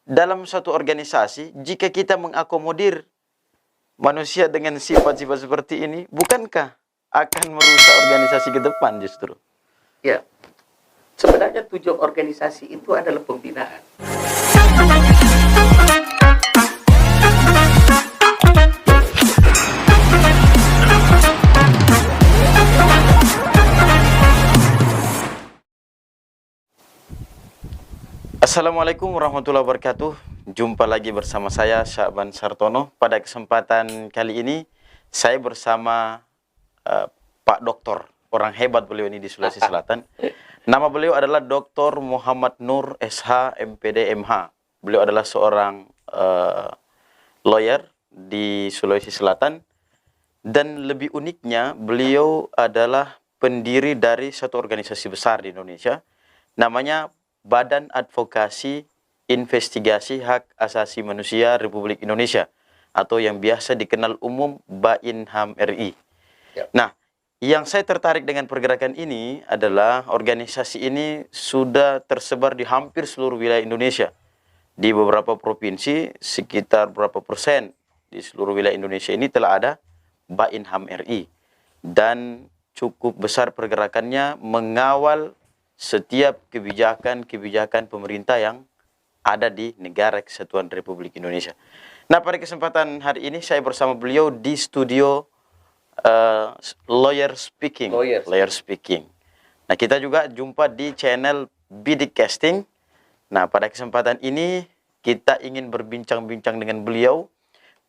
dalam suatu organisasi, jika kita mengakomodir manusia dengan sifat-sifat seperti ini, bukankah akan merusak organisasi ke depan justru? Ya, sebenarnya tujuan organisasi itu adalah pembinaan. Assalamualaikum warahmatullahi wabarakatuh. Jumpa lagi bersama saya Syakban Sartono. Pada kesempatan kali ini saya bersama Pak Doktor, orang hebat beliau ini di Sulawesi Selatan. Nama beliau adalah Dr. Muhammad Nur SH MPD MH. Beliau adalah seorang lawyer di Sulawesi Selatan, dan lebih uniknya beliau adalah pendiri dari satu organisasi besar di Indonesia, namanya Badan Advokasi Investigasi Hak Asasi Manusia Republik Indonesia, atau yang biasa dikenal umum BAIN-HAM RI. Ya. Nah, yang saya tertarik dengan pergerakan ini adalah organisasi ini sudah tersebar di hampir seluruh wilayah Indonesia. Di beberapa provinsi, sekitar berapa persen di seluruh wilayah Indonesia ini telah ada BAIN-HAM RI. Dan cukup besar pergerakannya mengawal setiap kebijakan-kebijakan pemerintah yang ada di negara Kesatuan Republik Indonesia. Nah, pada kesempatan hari ini saya bersama beliau di studio Lawyer Speaking. Nah, kita juga jumpa di channel Bidik Casting. Nah, pada kesempatan ini kita ingin berbincang-bincang dengan beliau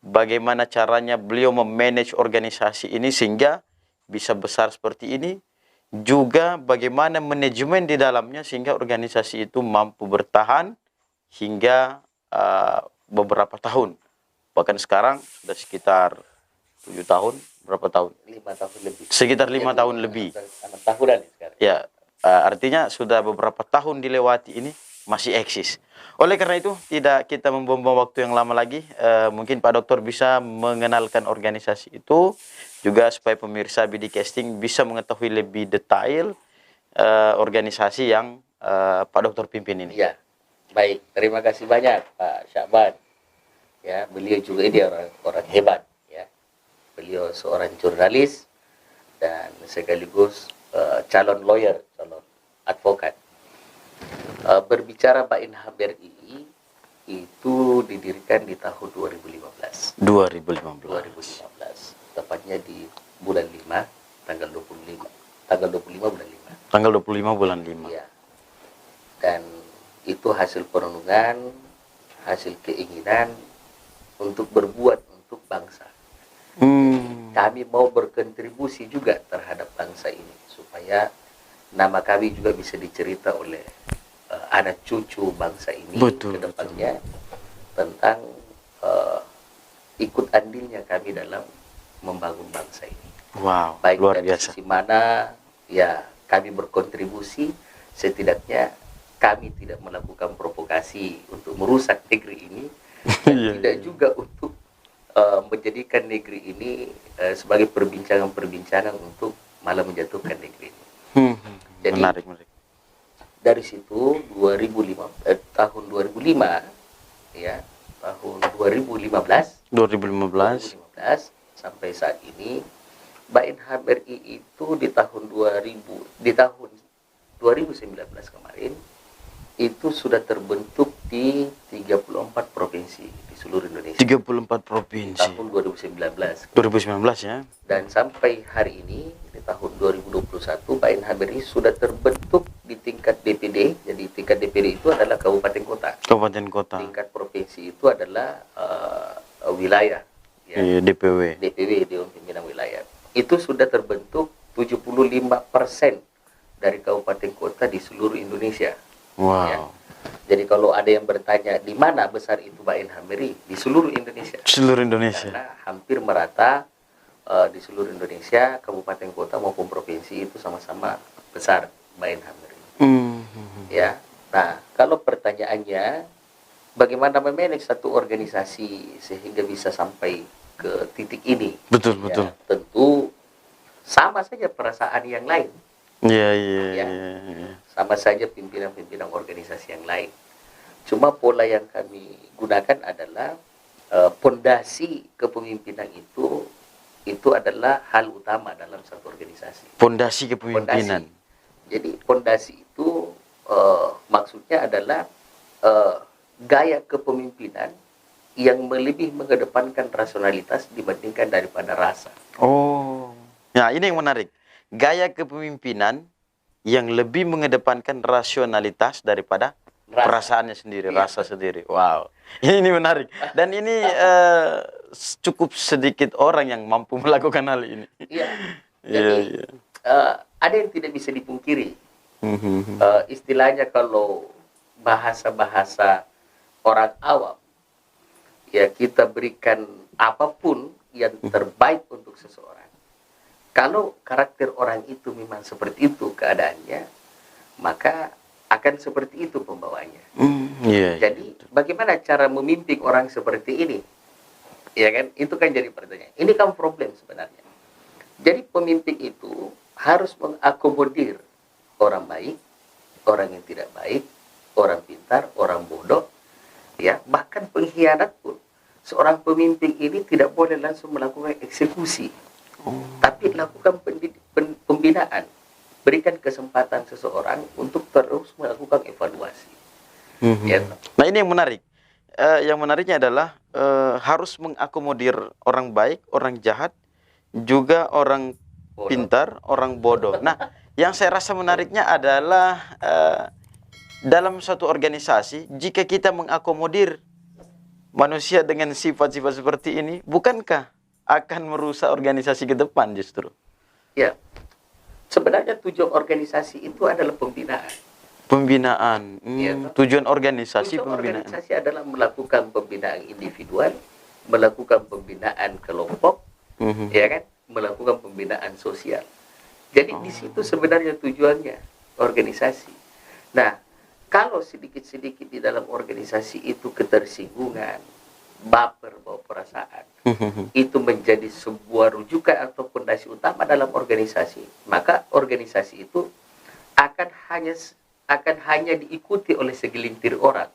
bagaimana caranya beliau memanage organisasi ini sehingga bisa besar seperti ini, juga bagaimana manajemen di dalamnya sehingga organisasi itu mampu bertahan hingga beberapa tahun. Bahkan sekarang sudah sekitar 7 tahun, berapa tahun? 5 tahun lebih. Sekitar 5 tahun lebih. 6 tahunan sekarang. Ya, artinya sudah beberapa tahun dilewati ini masih eksis. Oleh karena itu, tidak kita membuang waktu yang lama lagi. Mungkin Pak Dokter bisa mengenalkan organisasi itu, juga supaya pemirsa BD Casting bisa mengetahui lebih detail organisasi yang Pak Dokter pimpin ini. Ya, baik. Terima kasih banyak Pak Syakban. Ya, beliau juga ini orang hebat. Ya, beliau seorang jurnalis dan sekaligus calon lawyer, calon advokat. Berbicara BAIN-HAM RI itu didirikan di tahun 2015. 2015. Tepatnya di bulan 5, tanggal 25 bulan 5. Tanggal 25 bulan 5. Ya. Dan itu hasil perenungan, hasil keinginan untuk berbuat untuk bangsa. Kami mau berkontribusi juga terhadap bangsa ini supaya nama kami juga bisa dicerita oleh anak cucu bangsa ini ke depannya tentang ikut andilnya kami dalam membangun bangsa ini. Wow, baik luar dari biasa. sisi mana ya kami berkontribusi, setidaknya kami tidak melakukan provokasi untuk merusak negeri ini dan tidak juga untuk menjadikan negeri ini sebagai perbincangan-perbincangan untuk malah menjatuhkan negeri ini. Jadi menarik. dari situ tahun 2005 ya, tahun 2015 sampai saat ini BAIN-HAM RI itu di tahun 2019 kemarin itu sudah terbentuk di 34 provinsi di seluruh Indonesia. 34 provinsi. Tahun 2019 ya. Dan sampai hari ini di tahun 2021 BAIN-HAM RI sudah terbentuk di tingkat DPD. Jadi tingkat DPD itu adalah kabupaten kota. Kabupaten kota. Tingkat provinsi itu adalah wilayah. Ya. DPW, Dewan Pimpinan Wilayah. Itu sudah terbentuk 75% dari kabupaten kota di seluruh Indonesia. Wow. Ya. Jadi kalau ada yang bertanya di mana besar itu BAIN-HAM RI, di seluruh Indonesia. Seluruh Indonesia. Karena hampir merata di seluruh Indonesia, kabupaten kota maupun provinsi itu sama-sama besar BAIN-HAM RI. Ya. Nah, kalau pertanyaannya bagaimana memanage satu organisasi sehingga bisa sampai ke titik ini? Betul. Tentu sama saja perasaan yang lain. Iya. Sama saja pimpinan-pimpinan organisasi yang lain. Cuma pola yang kami gunakan adalah pondasi kepemimpinan itu adalah hal utama dalam satu organisasi. Pondasi kepemimpinan. Jadi pondasi itu maksudnya adalah gaya kepemimpinan yang lebih mengedepankan rasionalitas dibandingkan daripada rasa. Oh, ya ini yang menarik. Gaya kepemimpinan yang lebih mengedepankan rasionalitas daripada perasaannya sendiri, rasa sendiri. Wow, ini menarik. Dan ini cukup sedikit orang yang mampu melakukan hal ini. Iya. Jadi ada yang tidak bisa dipungkiri. Istilahnya kalau bahasa-bahasa orang awam, ya kita berikan apapun yang terbaik untuk seseorang. Kalau karakter orang itu memang seperti itu keadaannya, maka akan seperti itu pembawanya. Jadi bagaimana cara memimpin orang seperti ini? Ya kan, itu kan jadi pertanyaan. Ini kan problem sebenarnya. Jadi pemimpin itu harus mengakomodir orang baik, orang yang tidak baik, orang pintar, orang bodoh, ya bahkan pengkhianat pun. Seorang pemimpin ini tidak boleh langsung melakukan eksekusi, tapi lakukan pembinaan. Berikan kesempatan seseorang untuk terus melakukan evaluasi. Ya. Nah ini yang menarik. Yang menariknya adalah harus mengakomodir orang baik, orang jahat, juga orang Bodoh. pintar, orang bodoh. Nah, yang saya rasa menariknya adalah dalam suatu organisasi, jika kita mengakomodir manusia dengan sifat-sifat seperti ini, bukankah akan merusak organisasi ke depan justru? Ya, sebenarnya tujuan organisasi itu adalah pembinaan. Pembinaan. Ya, tujuan organisasi tujuan pembinaan. organisasi adalah melakukan pembinaan individual, melakukan pembinaan kelompok, ya kan, melakukan pembinaan sosial. Jadi di situ sebenarnya tujuannya organisasi. Nah, kalau sedikit-sedikit di dalam organisasi itu ketersinggungan, baper, bawa perasaan, itu menjadi sebuah rujukan atau fondasi utama dalam organisasi, maka organisasi itu akan hanya diikuti oleh segelintir orang.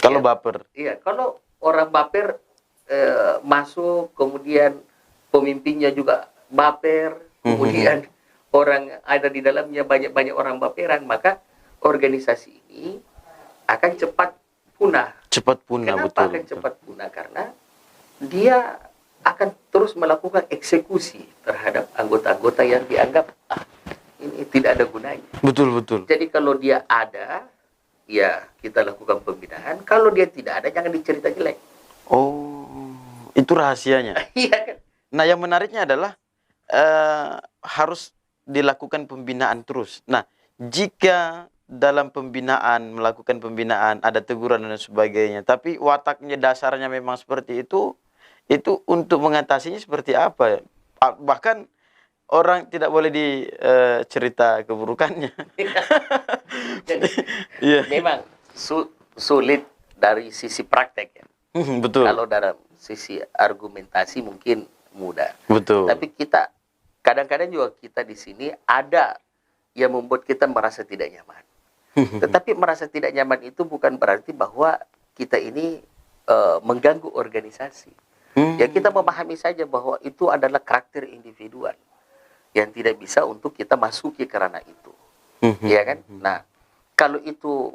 Kalau Ya. baper. Iya, kalau orang baper masuk, kemudian pemimpinnya juga baper, kemudian orang ada di dalamnya banyak-banyak orang baperan, maka organisasi ini akan cepat punah. Cepat punah. Kenapa akan cepat punah? Karena dia akan terus melakukan eksekusi terhadap anggota-anggota yang dianggap ini tidak ada gunanya. Betul. Jadi kalau dia ada, ya kita lakukan pembinaan. Kalau dia tidak ada, jangan dicerita jelek. Oh, itu rahasianya. Iya kan? Nah, yang menariknya adalah harus dilakukan pembinaan terus. Nah, jika dalam pembinaan, melakukan pembinaan, ada teguran dan sebagainya, tapi wataknya dasarnya memang seperti itu untuk mengatasinya seperti apa? Bahkan orang tidak boleh dicerita keburukannya. Jadi, Iya. memang sulit dari sisi praktek ya. Betul. Kalau dalam sisi argumentasi mungkin mudah. Betul. Tapi kita kadang-kadang juga kita di sini ada yang membuat kita merasa tidak nyaman. Tetapi merasa tidak nyaman itu bukan berarti bahwa kita ini mengganggu organisasi. Ya kita memahami saja bahwa itu adalah karakter individual yang tidak bisa untuk kita masuki kerana itu. Ya kan? Nah, kalau itu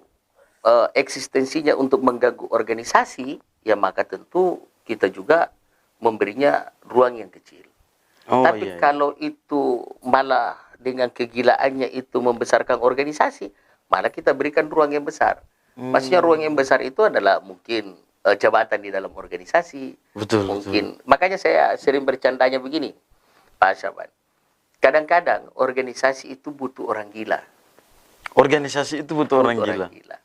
eksistensinya untuk mengganggu organisasi, ya maka tentu kita juga memberinya ruang yang kecil. Tapi kalau itu malah dengan kegilaannya itu membesarkan organisasi, malah kita berikan ruang yang besar. Maksudnya ruang yang besar itu adalah mungkin jabatan di dalam organisasi. Mungkin. Makanya saya sering bercandanya begini, Pak Syaban. Kadang-kadang organisasi itu butuh orang gila. Organisasi itu butuh orang gila.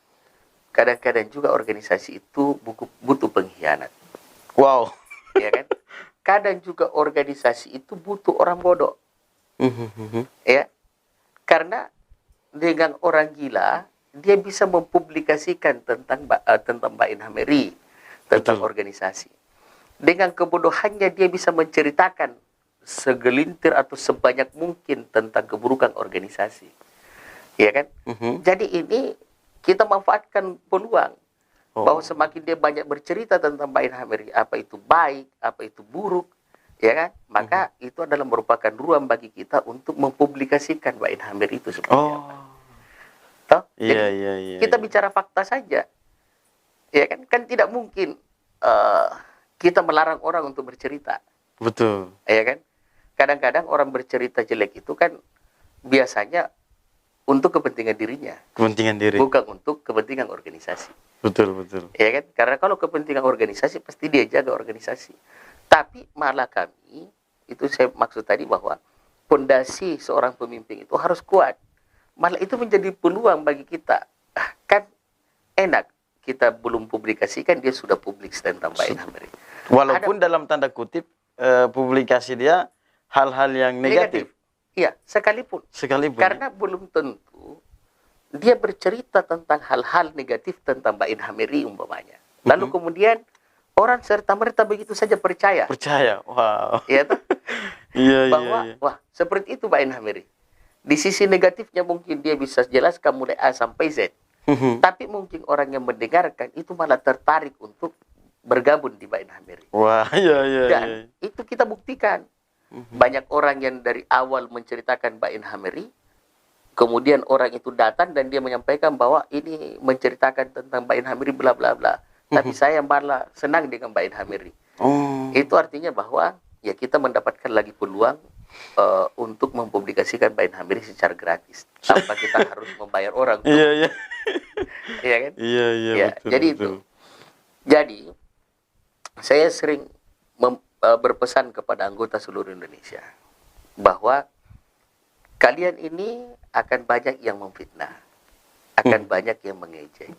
Kadang-kadang juga organisasi itu butuh pengkhianat. Wow. Ya kan? Kadang juga organisasi itu butuh orang bodoh. Ya. Karena dengan orang gila, dia bisa mempublikasikan tentang Mbak Inha Mary, tentang organisasi. Dengan kebodohannya dia bisa menceritakan segelintir atau sebanyak mungkin tentang keburukan organisasi. Ya kan? Jadi ini kita manfaatkan peluang Oh. bahwa semakin dia banyak bercerita tentang Mbak Inha Hamiri, apa itu baik, apa itu buruk, ya kan? Maka itu adalah merupakan ruang bagi kita untuk mempublikasikan Mbak Inha Hamiri itu seperti Oh. apa. Toh? Iya, Jadi iya, iya. kita iya. bicara fakta saja, ya kan? Kan tidak mungkin kita melarang orang untuk bercerita, Betul. ya kan? Kadang-kadang orang bercerita jelek itu kan biasanya untuk kepentingan dirinya, Kepentingan diri. bukan untuk kepentingan organisasi. Betul, betul. Ya kan? Karena kalau kepentingan organisasi pasti dia jaga organisasi. Tapi malah kami, itu saya maksud tadi bahwa fondasi seorang pemimpin itu harus kuat. Malah itu menjadi peluang bagi kita. Kan enak kita belum publikasikan, dia sudah publik tentang Mbak Inha Hamiri. Walaupun dalam tanda kutip publikasi dia hal-hal yang negatif. Iya, sekalipun. Sekalipun. Karena belum tentu dia bercerita tentang hal-hal negatif tentang Mbak Inha Hamiri umpamanya. Lalu kemudian orang serta-merta begitu saja percaya. Percaya. Wow. Ya toh? Iya, Bahwa iya, iya. wah, seperti itu Mbak Inha Hamiri. Di sisi negatifnya mungkin dia bisa jelaskan mulai A sampai Z. Tapi mungkin orang yang mendengarkan itu malah tertarik untuk bergabung di Mbak Inha Hamiri. Wah, iya, iya, Dan iya. itu kita buktikan. Banyak orang yang dari awal menceritakan Mbak Inha Hamiri, kemudian orang itu datang dan dia menyampaikan bahwa ini menceritakan tentang Mbak Inha Hamiri bla bla bla. Tapi saya malah senang dengan Mbak Inha Hamiri. Oh. Itu artinya bahwa ya kita mendapatkan lagi peluang untuk mempublikasikan Mbak Inha Hamiri secara gratis tanpa kita harus membayar orang. Iya, iya. Iya kan? Iya, iya, Ya, betul. jadi betul. itu. Jadi saya sering berpesan kepada anggota seluruh Indonesia bahwa kalian ini akan banyak yang memfitnah, akan banyak yang mengejek,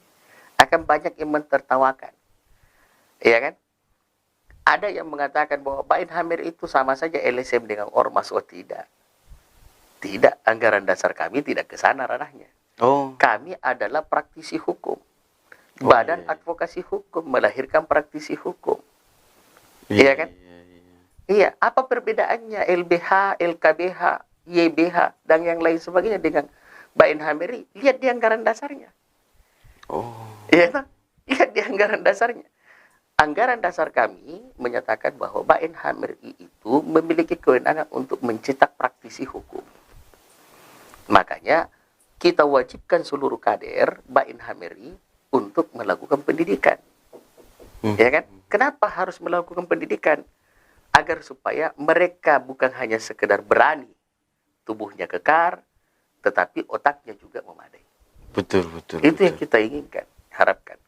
akan banyak yang mentertawakan, ya kan? Ada yang mengatakan bahwa Mbak Inha Hamiri itu sama saja LSM dengan ormas. Oh tidak, tidak. Anggaran dasar kami tidak ke sana ranahnya. Oh. Kami adalah praktisi hukum. Oh, Badan iya, iya. Advokasi Hukum melahirkan praktisi hukum. Iya kan? Iya, iya. Iya, apa perbedaannya LBH, LKBH, YBH, dan yang lain sebagainya dengan Mbak Inha Hamiri? Lihat di anggaran dasarnya. Oh. Iya kan? Lihat di anggaran dasarnya. Anggaran dasar kami menyatakan bahwa Mbak Inha Hamiri itu memiliki kewenangan untuk mencetak praktisi hukum. Makanya kita wajibkan seluruh kader Mbak Inha Hamiri untuk melakukan pendidikan. Ya kan? Kenapa harus melakukan pendidikan? Agar supaya mereka bukan hanya sekedar berani, tubuhnya kekar, tetapi otaknya juga memadai. Betul, betul. Itu yang betul. kita inginkan, harapkan.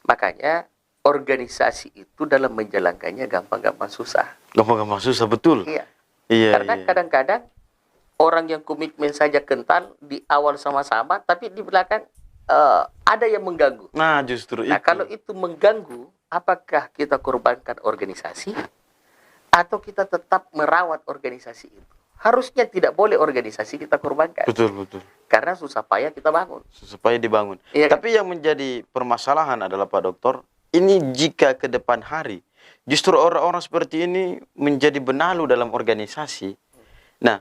Makanya organisasi itu dalam menjalankannya gampang-gampang susah. Gampang-gampang susah, betul. Iya. Iya, Karena iya. kadang-kadang orang yang komitmen saja kental di awal sama-sama, tapi di belakang ada yang mengganggu. Nah, justru Nah, itu. kalau itu mengganggu, apakah kita korbankan organisasi atau kita tetap merawat organisasi itu? Harusnya tidak boleh organisasi kita korbankan. Betul, betul. Karena susah payah kita bangun. Supaya dibangun. Iya kan? Tapi yang menjadi permasalahan adalah Pak Dokter, ini jika ke depan hari justru orang-orang seperti ini menjadi benalu dalam organisasi. Nah,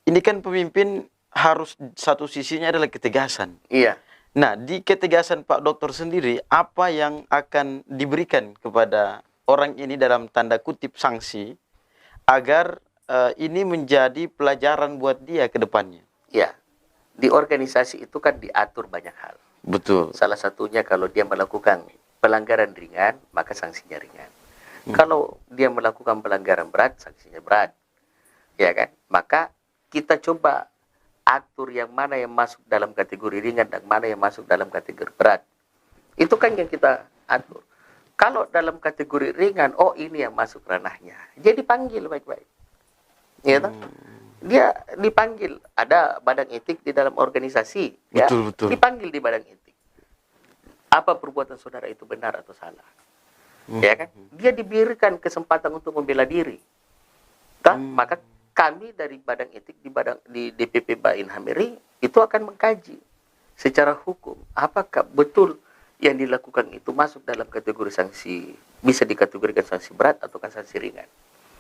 ini kan pemimpin harus satu sisinya adalah ketegasan. Iya. Nah, di ketegasan Pak Dokter sendiri, apa yang akan diberikan kepada orang ini dalam tanda kutip sanksi agar ini menjadi pelajaran buat dia ke depannya? Iya. Di organisasi itu kan diatur banyak hal. Betul. Salah satunya kalau dia melakukan pelanggaran ringan, maka sanksinya ringan. Kalau dia melakukan pelanggaran berat, sanksinya berat. Ya kan? Maka kita coba atur yang mana yang masuk dalam kategori ringan dan mana yang masuk dalam kategori berat. Itu kan yang kita atur. Kalau dalam kategori ringan, oh ini yang masuk ranahnya. Dia dipanggil baik-baik. Ya toh? Dia dipanggil. Ada badan etik di dalam organisasi. Ya, Betul, betul. dipanggil di badan etik. Apa perbuatan saudara itu benar atau salah? Ya kan? Dia diberikan kesempatan untuk membela diri. Maka kami dari badan etik di DPP Mbak Inha Hamiri itu akan mengkaji secara hukum apakah betul yang dilakukan itu masuk dalam kategori sanksi, bisa dikategorikan sanksi berat atau sanksi ringan.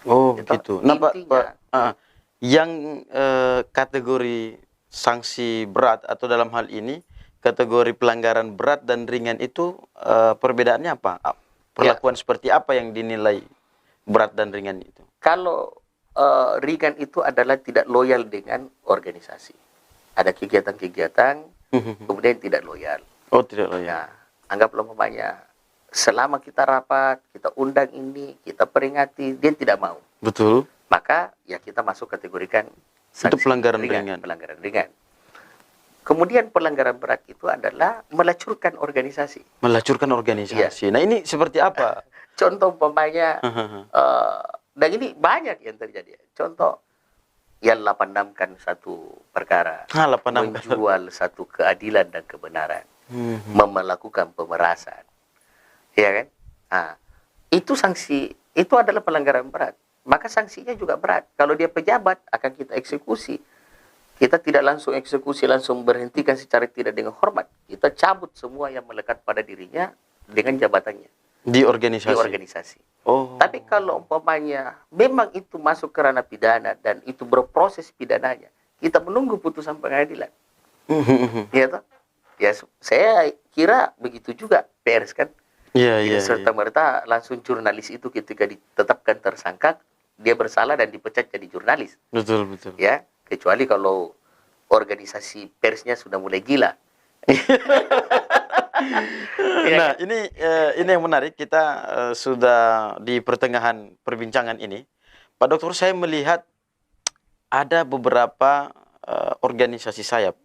Oh, Itu begitu. Nah, Pak, intinya. yang kategori sanksi berat atau dalam hal ini kategori pelanggaran berat dan ringan itu perbedaannya apa? Perlakuan seperti apa yang dinilai berat dan ringan itu? Kalau ringan itu adalah tidak loyal dengan organisasi. Ada kegiatan-kegiatan, kemudian tidak loyal. Oh, tidak loyal. Ya, anggaplah umpamanya selama kita rapat, kita undang ini, kita peringati, dia tidak mau. Betul. Maka ya kita masuk kategorikan Itu pelanggaran ringan. Pelanggaran ringan. Kemudian pelanggaran berat itu adalah melacurkan organisasi. Melacurkan organisasi. Nah, ini seperti apa? Contoh umpamanya, dan ini banyak yang terjadi. Contoh, yang 86-kan satu perkara, 86. menjual satu keadilan dan kebenaran, melakukan pemerasan, ya kan? Nah, itu sanksi, itu adalah pelanggaran berat. Maka sanksinya juga berat. Kalau dia pejabat, akan kita eksekusi. Kita tidak langsung eksekusi, langsung berhentikan secara tidak dengan hormat. Kita cabut semua yang melekat pada dirinya dengan jabatannya. Di organisasi. Di organisasi. Oh. Tapi kalau umpamanya memang itu masuk ke ranah pidana dan itu berproses pidananya, kita menunggu putusan pengadilan. Ya toh? Ya, saya kira begitu juga pers kan. Iya. Serta-merta langsung jurnalis itu ketika ditetapkan tersangka, dia bersalah dan dipecat jadi jurnalis. Betul. Ya, kecuali kalau organisasi persnya sudah mulai gila. Nah, ini yang menarik. Kita sudah di pertengahan perbincangan ini, Pak Dokter. Saya melihat ada beberapa organisasi sayap.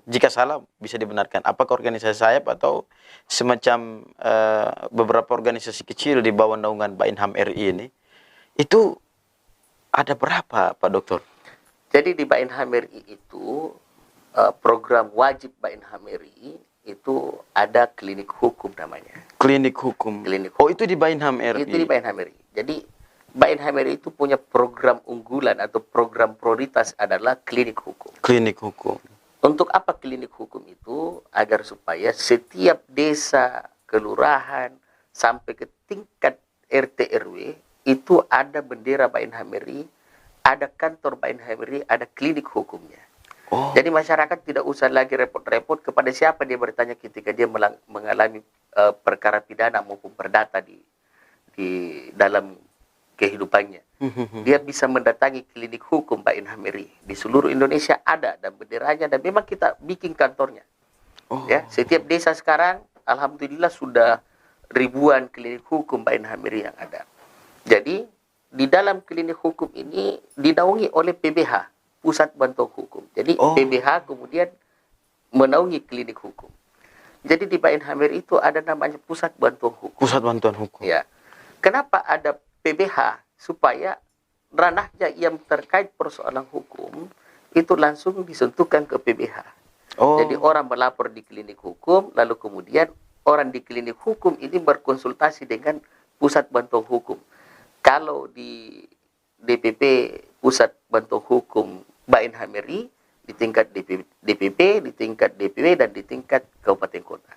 Jika salah bisa dibenarkan. Apakah organisasi sayap atau semacam beberapa organisasi kecil di bawah naungan Bainham RI ini? Itu ada berapa, Pak Dokter? Jadi di Bainham RI itu program wajib Bainham RI itu ada klinik hukum namanya. Klinik hukum. Oh, itu di Bainham RI. Itu di Bainham RI. Jadi Bainham RI itu punya program unggulan atau program prioritas adalah klinik hukum. Klinik hukum. Untuk apa klinik hukum itu? Agar supaya setiap desa, kelurahan, sampai ke tingkat RT RW itu ada bendera Bainham RI, ada kantor Bainham RI, ada klinik hukumnya. Oh. Jadi masyarakat tidak usah lagi repot-repot kepada siapa dia bertanya ketika dia mengalami perkara pidana maupun perdata di dalam kehidupannya. Dia bisa mendatangi klinik hukum Bainham RI. Di seluruh Indonesia ada dan benderanya, dan memang kita bikin kantornya. Oh. Ya, setiap desa sekarang alhamdulillah sudah ribuan klinik hukum Bainham RI yang ada. Jadi di dalam klinik hukum ini dinaungi oleh PBH, Pusat Bantuan Hukum. Jadi PBH kemudian menaungi klinik hukum. Jadi di Bainham RI itu ada namanya Pusat Bantuan Hukum. Pusat Bantuan Hukum. Ya. Kenapa ada PBH? Supaya ranahnya yang terkait persoalan hukum itu langsung disentuhkan ke PBH. Oh. Jadi orang melapor di klinik hukum, lalu kemudian orang di klinik hukum ini berkonsultasi dengan Pusat Bantuan Hukum. Kalau di DPP Pusat Bantuan Hukum Bainham RI, di tingkat DPP, di tingkat DPW, dan di tingkat kabupaten kota.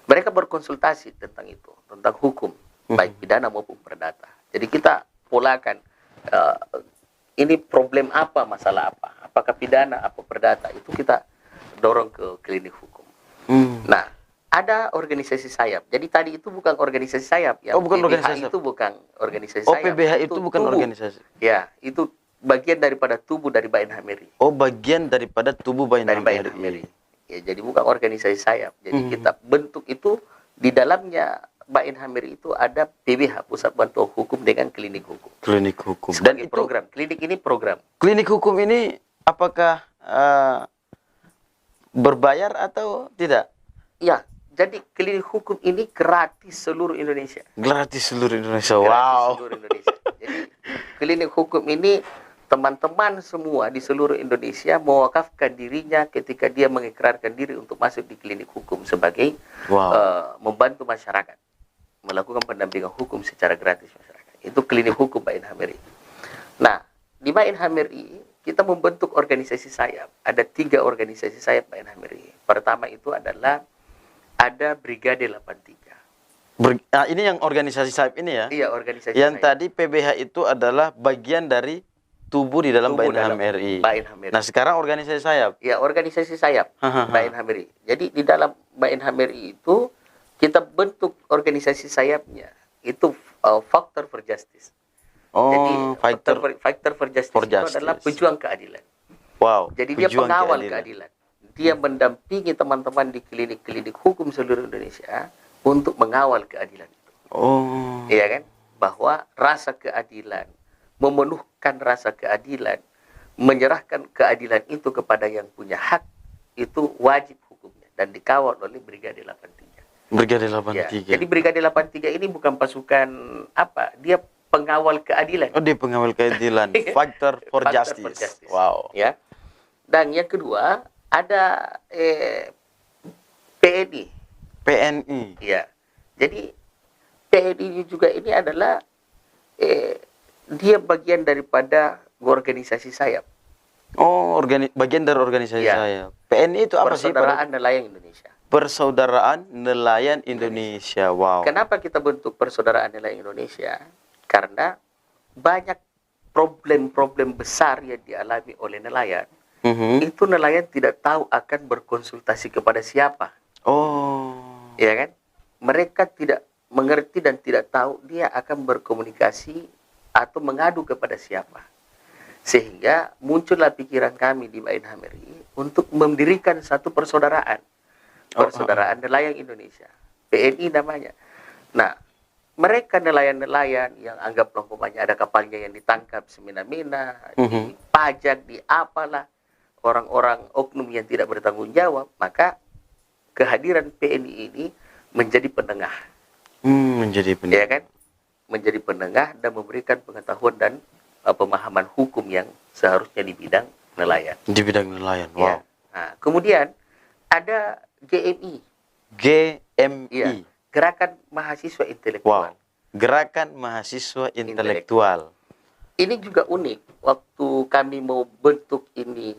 Mereka berkonsultasi tentang itu, tentang hukum, baik pidana maupun perdata. Jadi kita polakan ini problem apa, masalah apa, apakah pidana, apa perdata, itu kita dorong ke klinik hukum. Nah, ada organisasi sayap. Jadi tadi itu bukan organisasi sayap. Yang bukan PBH organisasi. Itu bukan organisasi sayap. PBH itu bukan tubuh. organisasi. Ya, itu bagian daripada tubuh dari Bainham RI. Bagian daripada tubuh Bainham RI. Ya, jadi bukan organisasi sayap. Jadi kita bentuk itu di dalamnya Bainham RI itu ada PBH, Pusat Bantuan Hukum, dengan klinik hukum. Klinik hukum. Dan itu program. Klinik ini program. Klinik hukum ini apakah berbayar atau tidak? Ya, jadi klinik hukum ini gratis seluruh Indonesia. Gratis seluruh Indonesia. Gratis seluruh Indonesia. Jadi klinik hukum ini teman-teman semua di seluruh Indonesia mewakafkan dirinya ketika dia mengikrarkan diri untuk masuk di klinik hukum sebagai membantu masyarakat melakukan pendampingan hukum secara gratis masyarakat. Itu klinik hukum Bainham RI. Nah, di Bainham RI kita membentuk organisasi sayap. Ada 3 organisasi sayap Bainham RI. Pertama itu adalah ada Brigade 83. Ini yang organisasi sayap ini ya? Iya, organisasi yang sayap. Tadi PBH itu adalah bagian dari tubuh di dalam Tubuh Bain HAM dalam RI. Bain HAM RI. Nah, sekarang organisasi sayap. Ya, organisasi sayap Bain HAM RI. Jadi di dalam Bain HAM RI itu kita bentuk organisasi sayapnya itu Factor for Justice. Jadi Oh, Factor for Justice for itu adalah Justice. pejuang keadilan. Wow. Jadi dia pejuang pengawal keadilan. Dia mendampingi teman-teman di klinik-klinik hukum seluruh Indonesia untuk mengawal keadilan itu. Oh. Iya kan? Bahwa rasa keadilan, memenuhkan rasa keadilan, menyerahkan keadilan itu kepada yang punya hak, itu wajib hukumnya dan dikawal oleh Brigade 83. Brigade Ya, 83. jadi Brigade 83 ini bukan pasukan apa, dia pengawal keadilan. Oh, dia pengawal keadilan. Factor for Factor for Justice. Justice. Wow. Ya. Dan yang kedua ada PNI. PNI. Ya. Jadi PNI juga ini adalah dia bagian daripada organisasi sayap. Oh, bagian dari organisasi Ya. saya. PNI itu apa sih, Pak? Persaudaraan Nelayan Indonesia. Persaudaraan Nelayan Indonesia. Wow. Kenapa kita bentuk Persaudaraan Nelayan Indonesia? Karena banyak problem-problem besar yang dialami oleh nelayan. Itu nelayan tidak tahu akan berkonsultasi kepada siapa. Oh. Ya kan? Mereka tidak mengerti dan tidak tahu dia akan berkomunikasi atau mengadu kepada siapa. Sehingga muncullah pikiran kami di Bain HAM RI untuk mendirikan satu persaudaraan. Persaudaraan Nelayan Indonesia. PNI namanya. Nah, mereka nelayan-nelayan yang anggaplah umpamanya ada kapalnya yang ditangkap semena-mena, dipajak, di apalah, orang-orang oknum yang tidak bertanggung jawab, maka kehadiran PNI ini menjadi penengah. Menjadi penengah. Ya kan? Menjadi penengah dan memberikan pengetahuan dan pemahaman hukum yang seharusnya di bidang nelayan. Di bidang nelayan. Wow. Ya. Nah, kemudian ada GMI. GMI. Ya. Gerakan Mahasiswa Intelektual. Wow. Gerakan Mahasiswa Intelektual. Ini juga unik. Waktu kami mau bentuk ini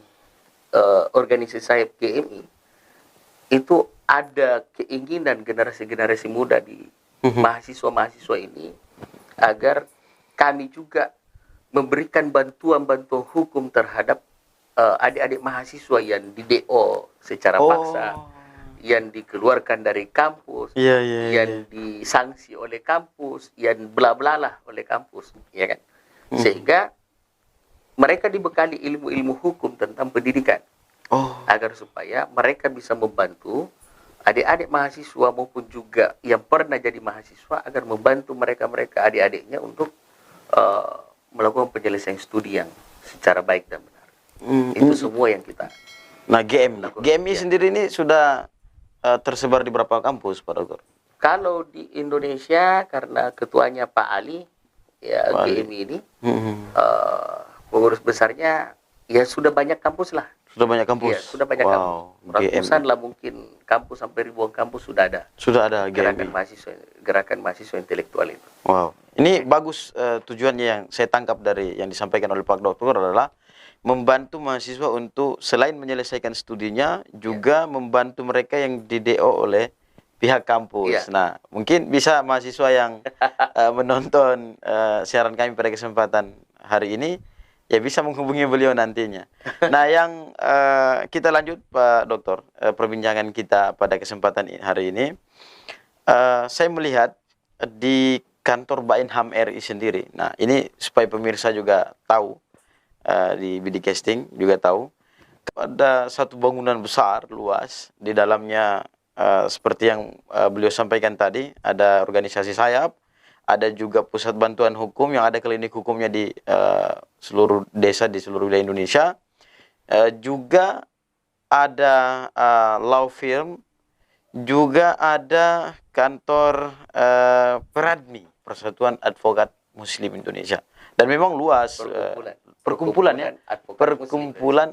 organisasi sayap GMI, itu ada keinginan generasi-generasi muda di mahasiswa-mahasiswa ini agar kami juga memberikan bantuan-bantuan hukum terhadap adik-adik mahasiswa yang di DO secara paksa, yang dikeluarkan dari kampus, yang disanksi oleh kampus, yang bla-bla lah oleh kampus, ya kan? Sehingga mereka dibekali ilmu-ilmu hukum tentang pendidikan, agar supaya mereka bisa membantu adik-adik mahasiswa maupun juga yang pernah jadi mahasiswa agar membantu mereka adik-adiknya untuk melakukan penyelesaian studi yang secara baik dan benar. Itu semua yang kita. Nah, GMI sendiri ini sudah tersebar di berapa kampus, Pak Dokter? Kalau di Indonesia karena ketuanya Pak Ali, ya GMI ini pengurus besarnya ya sudah banyak kampus lah. Sudah banyak kampus. Ya, sudah banyak kampus. Ratusan lah mungkin kampus sampai ribuan kampus sudah ada. Sudah ada GMI. Gerakan mahasiswa intelektual itu. Wow. Ini bagus tujuannya yang saya tangkap dari yang disampaikan oleh Pak Dokter adalah membantu mahasiswa untuk selain menyelesaikan studinya juga membantu mereka yang di DO oleh pihak kampus. Nah, mungkin bisa mahasiswa yang menonton siaran kami pada kesempatan hari ini ya bisa menghubungi beliau nantinya. Nah, yang kita lanjut Pak Dokter, perbincangan kita pada kesempatan hari ini, saya melihat di kantor Bain HAM RI sendiri. Nah, ini supaya pemirsa juga tahu, di Bidikesting juga tahu, ada satu bangunan besar luas di dalamnya, seperti yang beliau sampaikan tadi, ada organisasi sayap, ada juga pusat bantuan hukum yang ada klinik hukumnya di seluruh desa di seluruh wilayah Indonesia. Juga ada law firm, juga ada kantor Peradmi, Persatuan Advokat Muslim Indonesia. Dan memang luas perkumpulan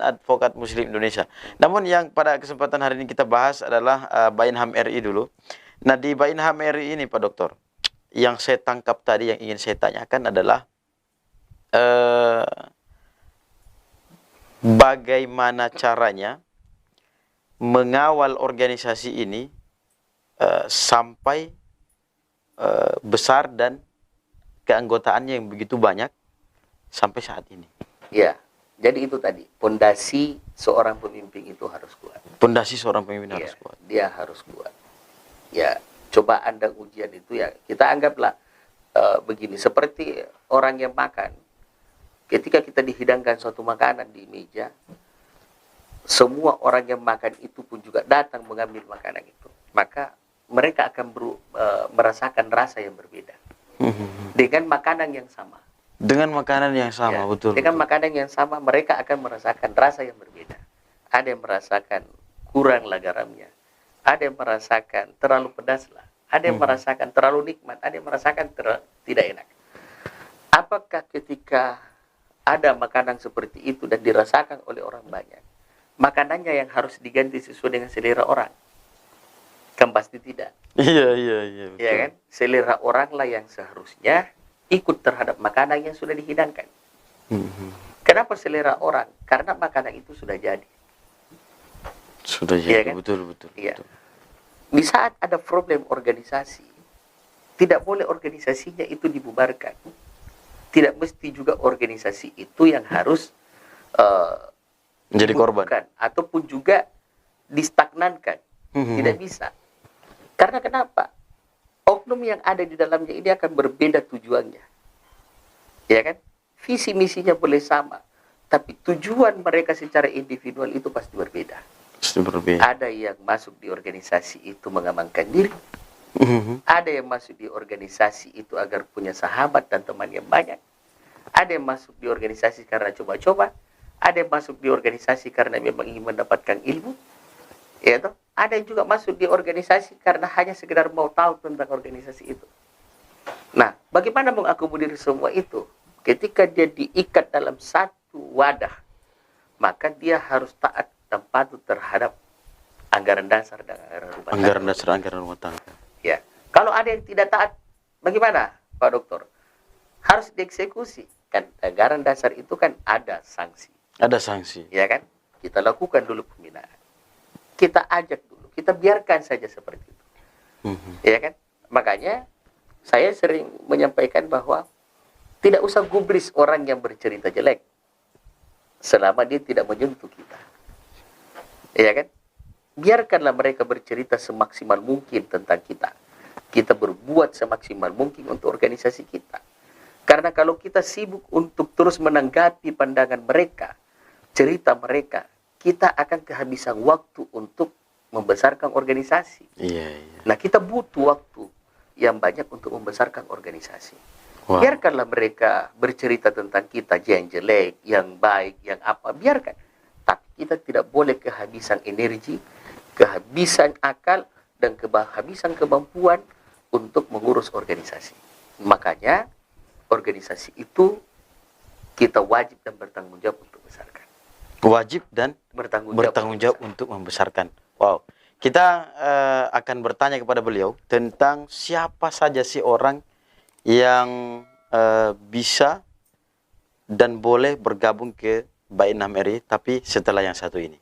advokat Muslim Indonesia. Namun yang pada kesempatan hari ini kita bahas adalah Bain HAM RI dulu. Nah, di Bain HAM RI ini Pak Dokter, yang saya tangkap tadi yang ingin saya tanyakan adalah bagaimana caranya mengawal organisasi ini sampai besar dan keanggotaannya yang begitu banyak sampai saat ini. Ya, jadi itu tadi, pondasi seorang pemimpin itu harus kuat. Pondasi seorang pemimpin Iya, harus kuat. dia harus kuat. Ya, cobaan dan ujian itu ya kita anggaplah begini, seperti orang yang makan. Ketika kita dihidangkan suatu makanan di meja, semua orang yang makan itu pun juga datang mengambil makanan itu. Maka mereka akan merasakan rasa yang berbeda dengan makanan yang sama. Dengan makanan yang sama, Ya, betul. dengan betul. makanan yang sama mereka akan merasakan rasa yang berbeda. Ada yang merasakan kurang lah garamnya, ada yang merasakan terlalu pedas lah, ada yang merasakan terlalu nikmat, ada yang merasakan tidak enak. Apakah ketika ada makanan seperti itu dan dirasakan oleh orang banyak, makanannya yang harus diganti sesuai dengan selera orang? Kan pasti tidak. Iya, betul. Ya kan? Selera orang lah yang seharusnya ikut terhadap makanan yang sudah dihidangkan. Kenapa selera orang? Karena makanan itu sudah jadi. Sudah Iya jadi, kan? betul. Iya. Di saat ada problem organisasi, tidak boleh organisasinya itu dibubarkan. Tidak mesti juga organisasi itu yang harus Menjadi korban. dibubarkan ataupun juga distagnankan. Tidak bisa. Karena kenapa? Oknum yang ada di dalamnya ini akan berbeda tujuannya. Ya kan? Visi misinya boleh sama, tapi tujuan mereka secara individual itu pasti berbeda. Pasti berbeda. Ada yang masuk di organisasi itu mengamankan diri. Ada yang masuk di organisasi itu agar punya sahabat dan teman yang banyak. Ada yang masuk di organisasi karena coba-coba. Ada yang masuk di organisasi karena memang ingin mendapatkan ilmu. Ya toh? Ada yang juga masuk di organisasi karena hanya sekedar mau tahu tentang organisasi itu. Nah, bagaimana mengakomodir semua itu? Ketika dia diikat dalam satu wadah, maka dia harus taat dan patuh terhadap anggaran dasar dan anggaran rumah tangga. Anggaran dasar, anggaran rumah tangga. Ya, kalau ada yang tidak taat, bagaimana, Pak Dokter? Harus dieksekusi. Kan anggaran dasar itu kan ada sanksi. Ada sanksi. Ya kan? Kita lakukan dulu pembinaan. Kita ajak dulu. Kita biarkan saja seperti itu. Ya kan? Makanya saya sering menyampaikan bahwa tidak usah gubris orang yang bercerita jelek selama dia tidak menyentuh kita. Ya kan? Biarkanlah mereka bercerita semaksimal mungkin tentang kita. Kita berbuat semaksimal mungkin untuk organisasi kita. Karena kalau kita sibuk untuk terus menanggapi pandangan mereka, cerita mereka, kita akan kehabisan waktu untuk membesarkan organisasi. Iya. Nah, kita butuh waktu yang banyak untuk membesarkan organisasi. Wow. Biarkanlah mereka bercerita tentang kita yang jelek, yang baik, yang apa, biarkan. Tapi kita tidak boleh kehabisan energi, kehabisan akal, dan kehabisan kemampuan untuk mengurus organisasi. Makanya, organisasi itu kita wajib dan bertanggung jawab untuk besarkan. Wajib dan bertanggung jawab untuk membesarkan. Wow. Kita akan bertanya kepada beliau tentang siapa saja sih orang yang bisa dan boleh bergabung ke Bainam RI, tapi setelah yang satu ini.